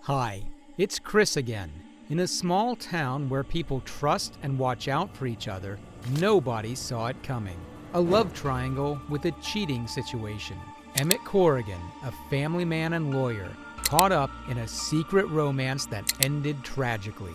Hi, it's Chris again. In a small town where people trust and watch out for each other, nobody saw it coming. A love triangle with a cheating situation. Emmett Corrigan, a family man and lawyer, caught up in a secret romance that ended tragically.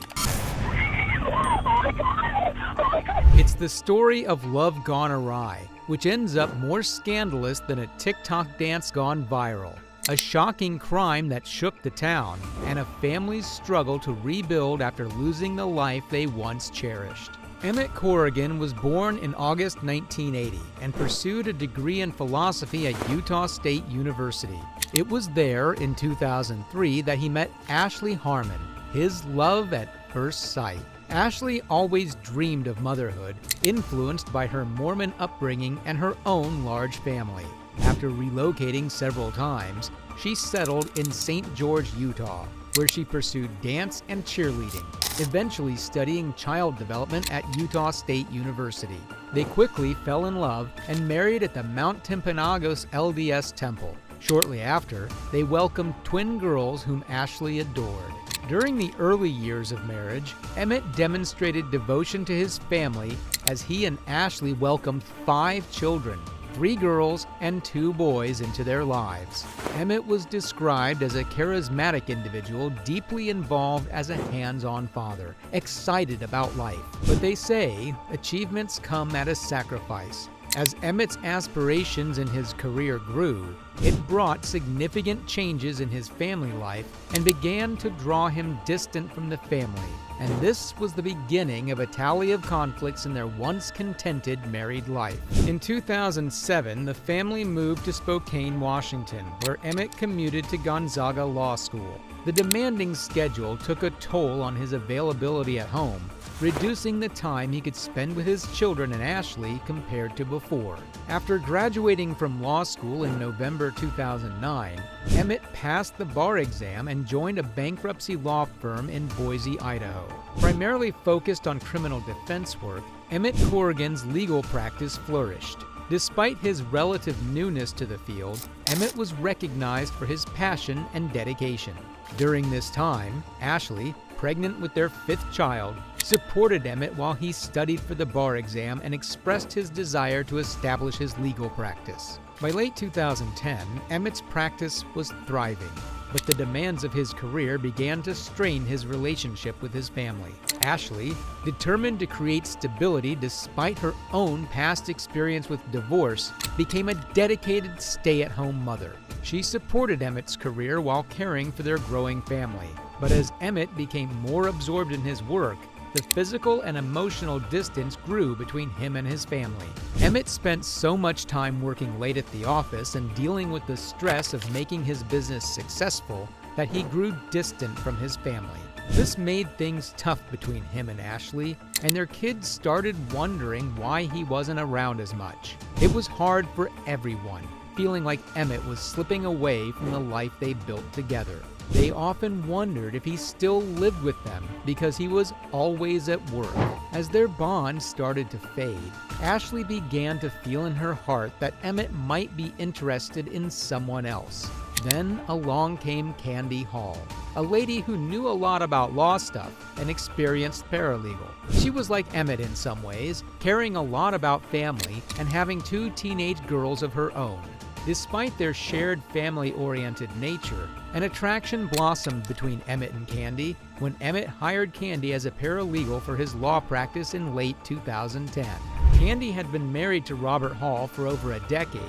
It's the story of love gone awry, which ends up more scandalous than a TikTok dance gone viral. A shocking crime that shook the town, and a family's struggle to rebuild after losing the life they once cherished. Emmett Corrigan was born in August 1980 and pursued a degree in philosophy at Utah State University. It was there in 2003 that he met Ashlee Harmon, his love at first sight. Ashlee always dreamed of motherhood, influenced by her Mormon upbringing and her own large family. After relocating several times, she settled in St. George, Utah, where she pursued dance and cheerleading, eventually studying child development at Utah State University. They quickly fell in love and married at the Mount Timpanogos LDS Temple. Shortly after, they welcomed twin girls whom Ashlee adored. During the early years of marriage, Emmett demonstrated devotion to his family as he and Ashlee welcomed 5 children, 3 girls and 2 boys into their lives. Emmett was described as a charismatic individual, deeply involved as a hands-on father, excited about life. But they say achievements come at a sacrifice. As Emmett's aspirations in his career grew, it brought significant changes in his family life and began to draw him distant from the family. And this was the beginning of a tally of conflicts in their once contented married life. In 2007, the family moved to Spokane, Washington, where Emmett commuted to Gonzaga Law School. The demanding schedule took a toll on his availability at home, reducing the time he could spend with his children and Ashlee compared to before. After graduating from law school in November 2009, Emmett passed the bar exam and joined a bankruptcy law firm in Boise, Idaho. Primarily focused on criminal defense work, Emmett Corrigan's legal practice flourished. Despite his relative newness to the field, Emmett was recognized for his passion and dedication. During this time, Ashlee, pregnant with their 5th child, supported Emmett while he studied for the bar exam and expressed his desire to establish his legal practice. By late 2010, Emmett's practice was thriving, but the demands of his career began to strain his relationship with his family. Ashlee, determined to create stability despite her own past experience with divorce, became a dedicated stay-at-home mother. She supported Emmett's career while caring for their growing family. But as Emmett became more absorbed in his work, the physical and emotional distance grew between him and his family. Emmett spent so much time working late at the office and dealing with the stress of making his business successful that he grew distant from his family. This made things tough between him and Ashlee, and their kids started wondering why he wasn't around as much. It was hard for everyone, feeling like Emmett was slipping away from the life they built together. They often wondered if he still lived with them because he was always at work. As their bond started to fade, Ashlee began to feel in her heart that Emmett might be interested in someone else. Then along came Kandi Hall, a lady who knew a lot about law stuff, an experienced paralegal. She was like Emmett in some ways, caring a lot about family and having 2 teenage girls of her own. Despite their shared family-oriented nature, an attraction blossomed between Emmett and Kandi when Emmett hired Kandi as a paralegal for his law practice in late 2010. Kandi had been married to Robert Hall for over a decade,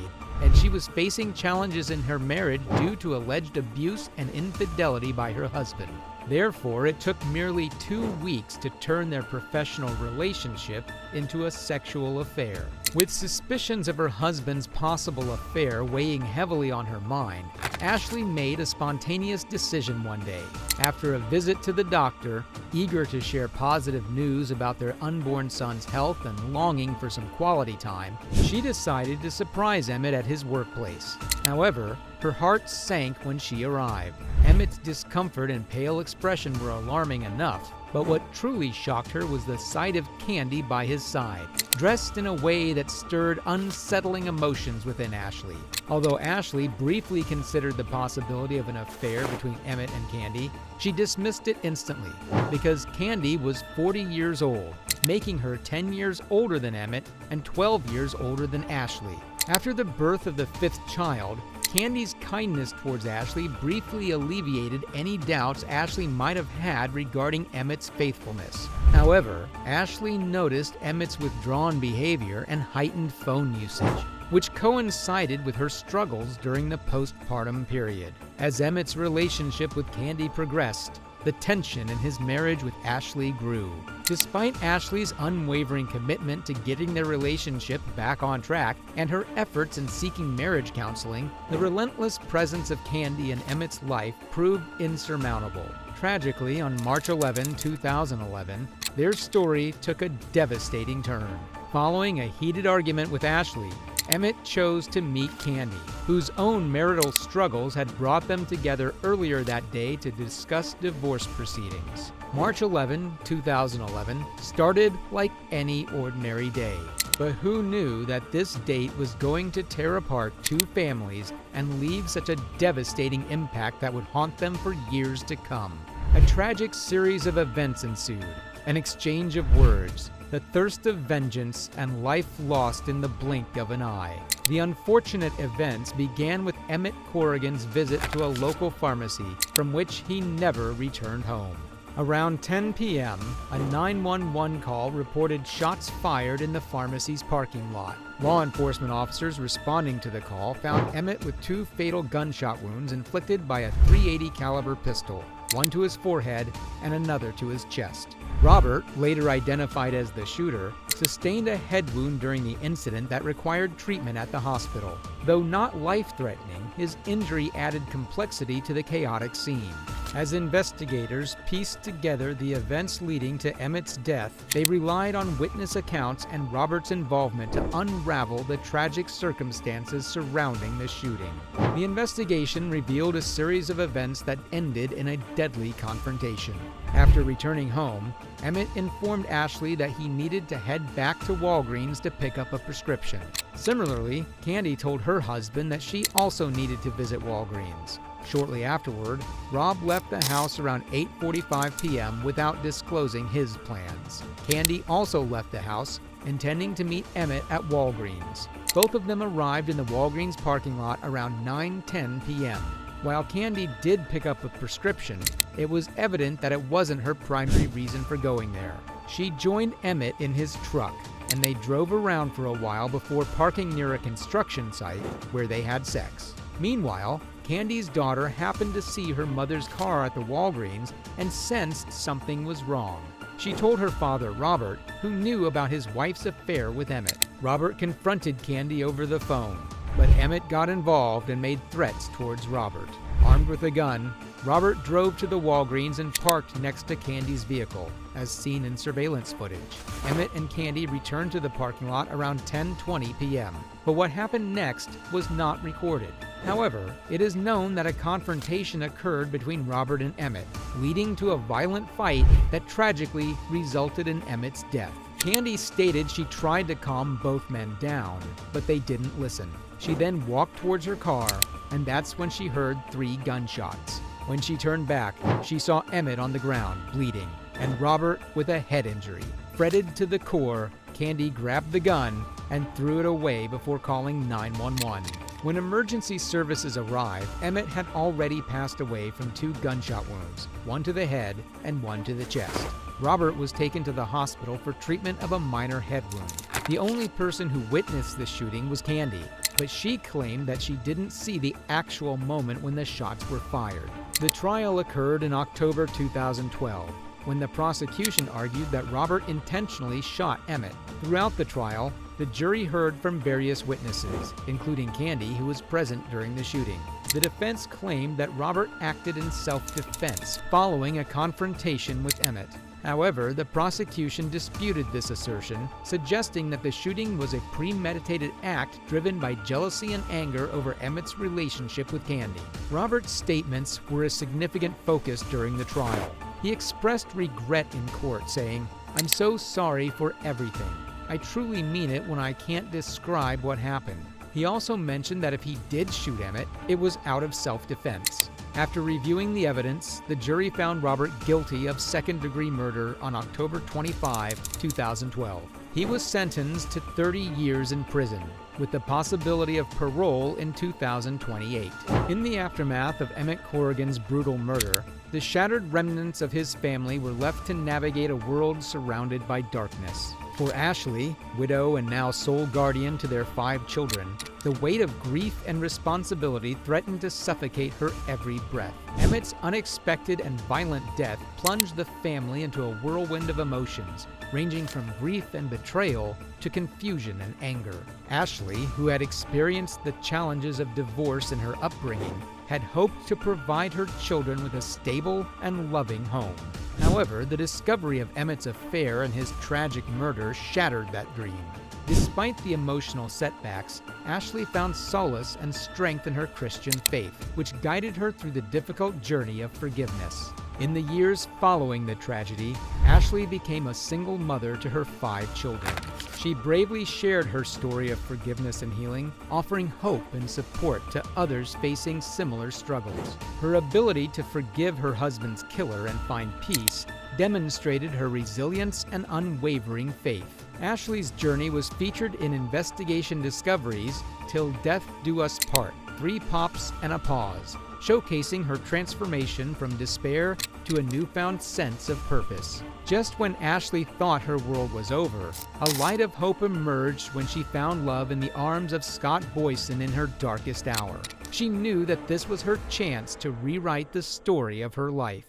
and she was facing challenges in her marriage due to alleged abuse and infidelity by her husband. Therefore, it took merely 2 weeks to turn their professional relationship into a sexual affair. With suspicions of her husband's possible affair weighing heavily on her mind, Ashlee made a spontaneous decision one day. After a visit to the doctor, eager to share positive news about their unborn son's health and longing for some quality time, she decided to surprise Emmett at his workplace. However, her heart sank when she arrived. Emmett's discomfort and pale expression were alarming enough, But what truly shocked her was the sight of Kandi by his side, dressed in a way that stirred unsettling emotions within Ashlee. Although Ashlee briefly considered the possibility of an affair between Emmett and Kandi, she dismissed it instantly because Kandi was 40 years old, making her 10 years older than Emmett and 12 years older than Ashlee. After the birth of the 5th child, Kandi's kindness towards Ashlee briefly alleviated any doubts Ashlee might have had regarding Emmett's faithfulness. However, Ashlee noticed Emmett's withdrawn behavior and heightened phone usage, which coincided with her struggles during the postpartum period. As Emmett's relationship with Kandi progressed, the tension in his marriage with Ashlee grew. Despite Ashlee's unwavering commitment to getting their relationship back on track and her efforts in seeking marriage counseling, the relentless presence of Kandi in Emmett's life proved insurmountable. Tragically, on March 11, 2011, their story took a devastating turn. Following a heated argument with Ashlee, Emmett chose to meet Kandi, whose own marital struggles had brought them together earlier that day to discuss divorce proceedings. March 11, 2011 started like any ordinary day. But who knew that this date was going to tear apart two families and leave such a devastating impact that would haunt them for years to come? A tragic series of events ensued, an exchange of words, the thirst of vengeance, and life lost in the blink of an eye. The unfortunate events began with Emmett Corrigan's visit to a local pharmacy from which he never returned home. Around 10 p.m., a 911 call reported shots fired in the pharmacy's parking lot. Law enforcement officers responding to the call found Emmett with 2 fatal gunshot wounds inflicted by a .380 caliber pistol, one to his forehead and another to his chest. Robert, later identified as the shooter, sustained a head wound during the incident that required treatment at the hospital. Though not life-threatening, his injury added complexity to the chaotic scene. As investigators pieced together the events leading to Emmett's death, they relied on witness accounts and Robert's involvement to unravel the tragic circumstances surrounding the shooting. The investigation revealed a series of events that ended in a deadly confrontation. After returning home, Emmett informed Ashlee that he needed to head back to Walgreens to pick up a prescription. Similarly, Kandi told her husband that she also needed to visit Walgreens. Shortly afterward, Rob left the house around 8:45 p.m. without disclosing his plans. Kandi also left the house, intending to meet Emmett at Walgreens. Both of them arrived in the Walgreens parking lot around 9:10 p.m. While Kandi did pick up a prescription, it was evident that it wasn't her primary reason for going there. She joined Emmett in his truck, and they drove around for a while before parking near a construction site where they had sex. Meanwhile, Kandi's daughter happened to see her mother's car at the Walgreens and sensed something was wrong. She told her father, Robert, who knew about his wife's affair with Emmett. Robert confronted Kandi over the phone, but Emmett got involved and made threats towards Robert. Armed with a gun, Robert drove to the Walgreens and parked next to Kandi's vehicle, as seen in surveillance footage. Emmett and Kandi returned to the parking lot around 10:20 p.m., but what happened next was not recorded. However, it is known that a confrontation occurred between Robert and Emmett, leading to a violent fight that tragically resulted in Emmett's death. Kandi stated she tried to calm both men down, but they didn't listen. She then walked towards her car, and that's when she heard 3 gunshots. When she turned back, she saw Emmett on the ground, bleeding, and Robert with a head injury. Fretted to the core, Kandi grabbed the gun and threw it away before calling 911. When emergency services arrived, Emmett had already passed away from 2 gunshot wounds, one to the head and one to the chest. Robert was taken to the hospital for treatment of a minor head wound. The only person who witnessed the shooting was Kandi, but she claimed that she didn't see the actual moment when the shots were fired. The trial occurred in October 2012, when the prosecution argued that Robert intentionally shot Emmett. Throughout the trial, the jury heard from various witnesses, including Kandi, who was present during the shooting. The defense claimed that Robert acted in self-defense following a confrontation with Emmett. However, the prosecution disputed this assertion, suggesting that the shooting was a premeditated act driven by jealousy and anger over Emmett's relationship with Kandi. Robert's statements were a significant focus during the trial. He expressed regret in court, saying, "I'm so sorry for everything. I truly mean it when I can't describe what happened." He also mentioned that if he did shoot Emmett, it was out of self-defense. After reviewing the evidence, the jury found Robert guilty of second-degree murder on October 25, 2012. He was sentenced to 30 years in prison, with the possibility of parole in 2028. In the aftermath of Emmett Corrigan's brutal murder, the shattered remnants of his family were left to navigate a world surrounded by darkness. For Ashlee, widow and now sole guardian to their 5 children, the weight of grief and responsibility threatened to suffocate her every breath. Emmett's unexpected and violent death plunged the family into a whirlwind of emotions, ranging from grief and betrayal to confusion and anger. Ashlee, who had experienced the challenges of divorce in her upbringing, had hoped to provide her children with a stable and loving home. However, the discovery of Emmett's affair and his tragic murder shattered that dream. Despite the emotional setbacks, Ashlee found solace and strength in her Christian faith, which guided her through the difficult journey of forgiveness. In the years following the tragedy, Ashlee became a single mother to her 5 children. She bravely shared her story of forgiveness and healing, offering hope and support to others facing similar struggles. Her ability to forgive her husband's killer and find peace demonstrated her resilience and unwavering faith. Ashlee's journey was featured in Investigation Discoveries' Till Death Do Us Part, 3 Pops and a Pause, showcasing her transformation from despair to a newfound sense of purpose. Just when Ashlee thought her world was over, a light of hope emerged when she found love in the arms of Scott Boyson in her darkest hour. She knew that this was her chance to rewrite the story of her life.